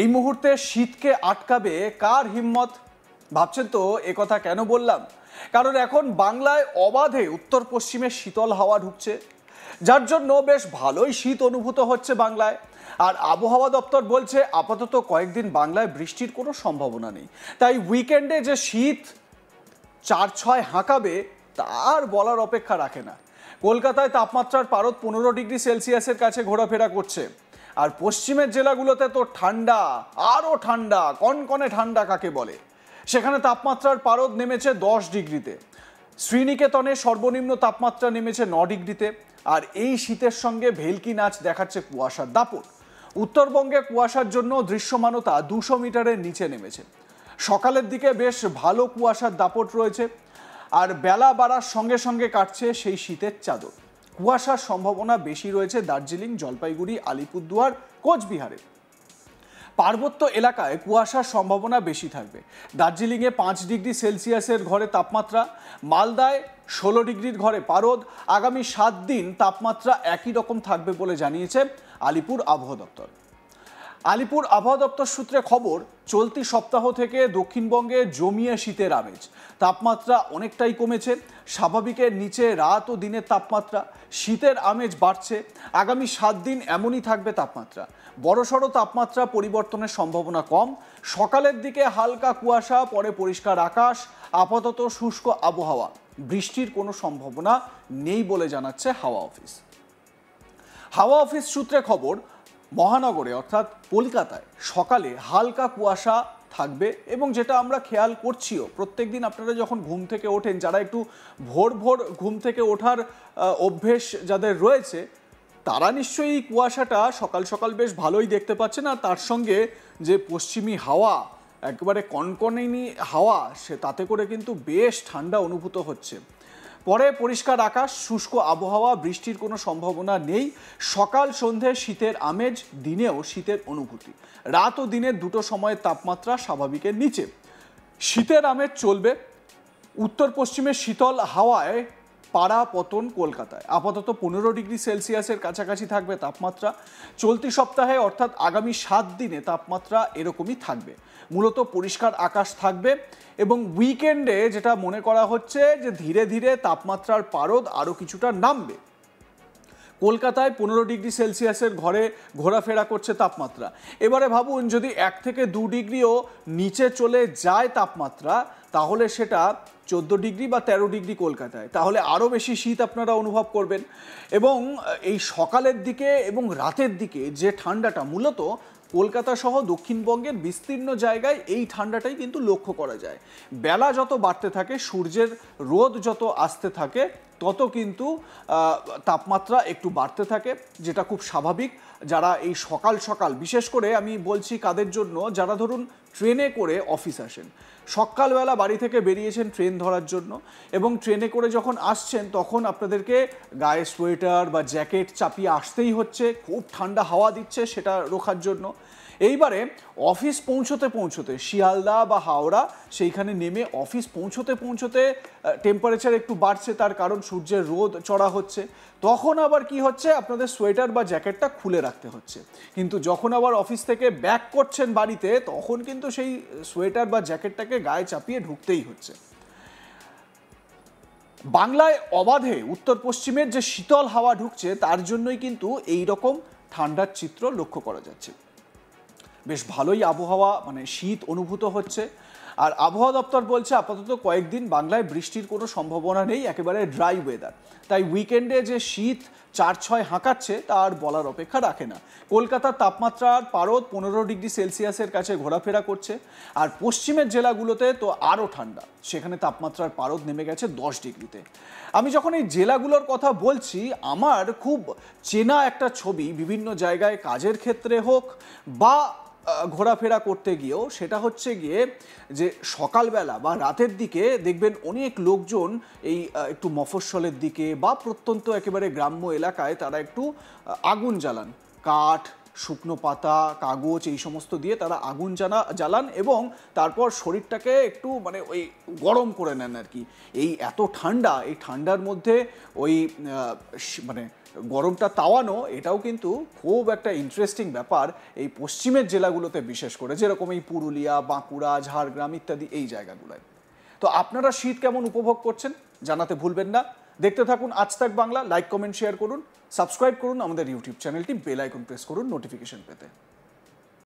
এই মুহূর্তে শীতকে আটকাবে কার হিম্মত? ভাবছেন তো একথা কেন বললাম? কারণ এখন বাংলায় অবাধে উত্তর পশ্চিমে শীতল হাওয়া ঢুকছে, যার জন্য বেশ ভালোই শীত অনুভূত হচ্ছে বাংলায়। আর আবহাওয়া দপ্তর বলছে আপাতত কয়েকদিন বাংলায় বৃষ্টির কোনো সম্ভাবনা নেই। তাই উইকেন্ডে যে শীত 4-6 হাঁকাবে তার বলার অপেক্ষা রাখে না। কলকাতায় তাপমাত্রার পারদ 15 ডিগ্রি সেলসিয়াসের কাছে ঘোরাফেরা করছে। আর পশ্চিমের জেলাগুলোতে তো ঠান্ডা, আরও ঠান্ডা, কনকনে ঠান্ডা কাকে বলে। সেখানে তাপমাত্রার পারদ নেমেছে 10 ডিগ্রিতে। শ্রীনিকেতনে সর্বনিম্ন তাপমাত্রা নেমেছে 9 ডিগ্রিতে। আর এই শীতের সঙ্গে ভেলকি নাচ দেখাচ্ছে কুয়াশার দাপট। উত্তরবঙ্গে কুয়াশার জন্য দৃশ্যমানতা 200 মিটারের নিচে নেমেছে। সকালের দিকে বেশ ভালো কুয়াশার দাপট রয়েছে, আর বেলা বাড়ার সঙ্গে সঙ্গে কাটছে সেই শীতের চাদর। কুয়াশার সম্ভাবনা বেশি রয়েছে দার্জিলিং, জলপাইগুড়ি, আলিপুরদুয়ার, কোচবিহারে। পার্বত্য এলাকায় কুয়াশার সম্ভাবনা বেশি থাকবে। দার্জিলিংয়ে 5 ডিগ্রি সেলসিয়াসের ঘরে তাপমাত্রা, মালদায় 16 ডিগ্রির ঘরে পারদ। আগামী 7 দিন তাপমাত্রা একই রকম থাকবে বলে জানিয়েছে আলিপুর আবহাওয়া দপ্তর। আলিপুর আবহাওয়া দপ্তর সূত্রে খবর, চলতি সপ্তাহ থেকে দক্ষিণবঙ্গে জমিয়ে শীতের আমেজ। তাপমাত্রা অনেকটাই কমেছে, স্বাভাবিকের নিচে রাত ও দিনের তাপমাত্রা। শীতের আমেজ বাড়ছে। আগামী 7 দিন এমনই থাকবে তাপমাত্রা। বড়সড় তাপমাত্রা পরিবর্তনের সম্ভাবনা কম। সকালের দিকে হালকা কুয়াশা, পরে পরিষ্কার আকাশ। আপাতত শুষ্ক আবহাওয়া, বৃষ্টির কোনো সম্ভাবনা নেই বলে জানাচ্ছে হাওয়া অফিস। হাওয়া অফিস সূত্রে খবর, মহানগরে অর্থাৎ কলকাতায় সকালে হালকা কুয়াশা থাকবে। এবং যেটা আমরা খেয়াল করছিও, প্রত্যেক দিন আপনারা যখন ঘুম থেকে ওঠেন, যারা একটু ভোর ভোর ঘুম থেকে ওঠার অভ্যেস যাদের রয়েছে, তারা নিশ্চয়ই কুয়াশাটা সকাল সকাল বেশ ভালোই দেখতে পাচ্ছেন। আর তার সঙ্গে যে পশ্চিমী হাওয়া, একেবারে কনকনে হাওয়া, সে তাতে করে কিন্তু বেশ ঠান্ডা অনুভূত হচ্ছে। পরে পরিষ্কার আকাশ, শুষ্ক আবহাওয়া, বৃষ্টির কোনো সম্ভাবনা নেই। সকাল সন্ধে শীতের আমেজ, দিনেও শীতের অনুভূতি। রাত ও দিনের দুটো সময়ের তাপমাত্রা স্বাভাবিকের নিচে। শীতের আমেজ চলবে। উত্তর পশ্চিমে শীতল হাওয়ায় পাড়া পতন কলকাতায়। আপাতত 15 ডিগ্রি সেলসিয়াসের কাছাকাছি থাকবে তাপমাত্রা। চলতি সপ্তাহে অর্থাৎ আগামী 7 দিনে তাপমাত্রা এরকমই থাকবে। মূলত পরিষ্কার আকাশ থাকবে এবং উইকেন্ডে যেটা মনে করা হচ্ছে যে ধীরে ধীরে তাপমাত্রার পারদ আরও কিছুটা নামবে। কলকাতায় 15 ডিগ্রি সেলসিয়াসের ঘরে ঘোরাফেরা করছে তাপমাত্রা। এবারে ভাবুন, যদি 1 থেকে 2 ডিগ্রিও নিচে চলে যায় তাপমাত্রা, তাহলে সেটা 14 ডিগ্রি বা 13 ডিগ্রি কলকাতায়, তাহলে আরও বেশি শীত আপনারা অনুভব করবেন। এবং এই সকালের দিকে এবং রাতের দিকে যে ঠান্ডাটা, মূলত কলকাতা সহ দক্ষিণবঙ্গের বিস্তীর্ণ জায়গায় এই ঠান্ডাটাই কিন্তু লক্ষ্য করা যায়। বেলা যত বাড়তে থাকে, সূর্যের রোদ যত আসতে থাকে, তত কিন্তু তাপমাত্রা একটু বাড়তে থাকে, যেটা খুব স্বাভাবিক। যারা এই সকাল সকাল, বিশেষ করে আমি বলছি কাদের জন্য, যারা ধরুন ট্রেনে করে অফিস আসেন, সকালবেলা বাড়ি থেকে বেরিয়েছেন ট্রেন ধরার জন্য, এবং ট্রেনে করে যখন আসছেন তখন আপনাদেরকে গায়ে সোয়েটার বা জ্যাকেট চাপিয়ে আসতেই হচ্ছে। খুব ঠান্ডা হাওয়া দিচ্ছে, সেটা রোখার জন্য। এইবারে অফিস পৌঁছতে পৌঁছতে, শিয়ালদা বা হাওড়া, সেইখানে নেমে অফিস পৌঁছতে পৌঁছতে টেম্পারেচার একটু বাড়ছে, তার কারণ সূর্যের রোদ চড়া হচ্ছে। তখন আবার কি হচ্ছে, আপনাদের সোয়েটার বা জ্যাকেটটা খুলে রাখতে হচ্ছে। কিন্তু যখন আবার অফিস থেকে ব্যাক করছেন বাড়িতে, তখন কিন্তু সেই সোয়েটার বা জ্যাকেটটাকে গায়ে চাপিয়ে ঢুকতেই হচ্ছে। বাংলায় অবাধে উত্তর পশ্চিমের যে শীতল হাওয়া ঢুকছে, তার জন্যই কিন্তু এই রকম ঠান্ডার চিত্র লক্ষ্য করা যাচ্ছে। বেশ ভালোই আবহাওয়া, মানে শীত অনুভূত হচ্ছে। আর আবহাওয়া দপ্তর বলছে আপাতত কয়েকদিন বাংলায় বৃষ্টির কোনো সম্ভাবনা নেই, একেবারে ড্রাই ওয়েদার। তাই উইকেন্ডে যে শীত 4-6 হাঁকাচ্ছে তার বলার অপেক্ষা রাখে না। কলকাতার তাপমাত্রার পারদ 15 ডিগ্রি সেলসিয়াসের কাছে ঘোরাফেরা করছে। আর পশ্চিমের জেলাগুলোতে তো আরও ঠান্ডা, সেখানে তাপমাত্রার পারদ নেমে গেছে 10 ডিগ্রিতে। আমি যখন এই জেলাগুলোর কথা বলছি, আমার খুব চেনা একটা ছবি, বিভিন্ন জায়গায় কাজের ক্ষেত্রে হোক বা ঘোরাফেরা করতে গিয়েও, সেটা হচ্ছে গিয়ে যে সকালবেলা বা রাতের দিকে দেখবেন অনেক লোকজন এই একটু মফস্বলের দিকে বা প্রত্যন্ত একেবারে গ্রাম্য এলাকায় তারা একটু আগুন জ্বালান। কাঠ, শুকনো পাতা, কাগজ, এই সমস্ত দিয়ে তারা আগুন জ্বালান এবং তারপর শরীরটাকে একটু মানে ওই গরম করে নেন আর কি। এই এত ঠান্ডা, এই ঠান্ডার মধ্যে ওই মানে গরমটা তাওয়ানো, এটাও কিন্তু খুব একটা ইন্টারেস্টিং ব্যাপার এই পশ্চিমের জেলাগুলোতে, বিশেষ করে যেরকম এই পুরুলিয়া, বাঁকুড়া, ঝাড়গ্রাম ইত্যাদি এই জায়গাগুলোয়। তো আপনারা শীত কেমন উপভোগ করছেন জানাতে ভুলবেন না। দেখতে থাকুন আজ তাক বাংলা, লাইক কমেন্ট শেয়ার করুন, সাবস্ক্রাইব করুন আমাদের ইউটিউব চ্যানেলটি, বেল আইকন প্রেস করুন নোটিফিকেশন পেতে।